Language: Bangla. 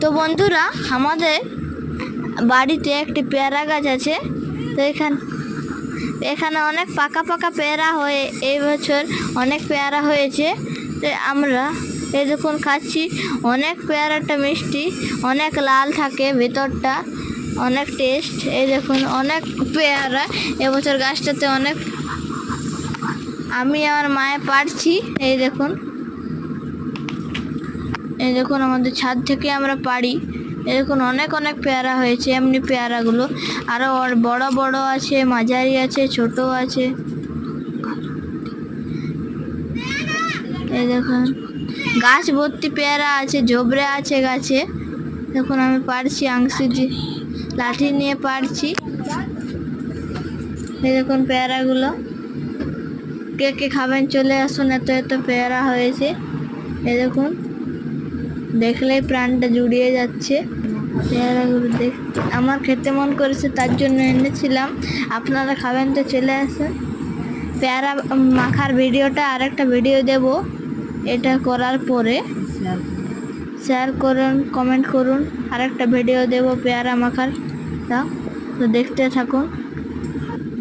তো বন্ধুরা, আমাদের বাড়িতে একটি পেয়ারা গাছ আছে। তো এখানে অনেক পাকা পাকা পেয়ারা হয়ে এই বছর অনেক পেয়ারা হয়েছে। তো আমরা এই দেখুন খাচ্ছি। অনেক পেয়ারাটা মিষ্টি, অনেক লাল থাকে ভেতরটা, অনেক টেস্ট। এই দেখুন অনেক পেয়ারা এবছর গাছটাতে অনেক। আমি আমার মায়ে পারছি। এই দেখুন আমাদের ছাদ থেকে আমরা পারি। এই দেখুন অনেক অনেক পেয়ারা হয়েছে। এমনি পেয়ারাগুলো আরো বড় বড় আছে, মাঝারি আছে, ছোট আছে। এই দেখুন গাছ ভর্তি পেয়ারা আছে, ঝোবরে আছে গাছে। দেখুন আমি পারছি, আংশি লাঠি নিয়ে পারছি। এই দেখুন পেয়ারাগুলো। কে কে খাবেন চলে আসুন, এত এত পেয়ারা হয়েছে। এই দেখুন দেখলেই প্রাণটা জুড়িয়ে যাচ্ছে। পেয়ারাগুলো আমার খেতে মন করেছে, তার জন্য এনেছিলাম। আপনারা খাবেন তো চলে আসুন। পেয়ারা মাখার ভিডিওটা আরেকটা ভিডিও দেব। এটা করার পরে শেয়ার করুন, কমেন্ট করুন। আরেকটা ভিডিও দেব পেয়ারা মাখার, তো দেখতে থাকুন।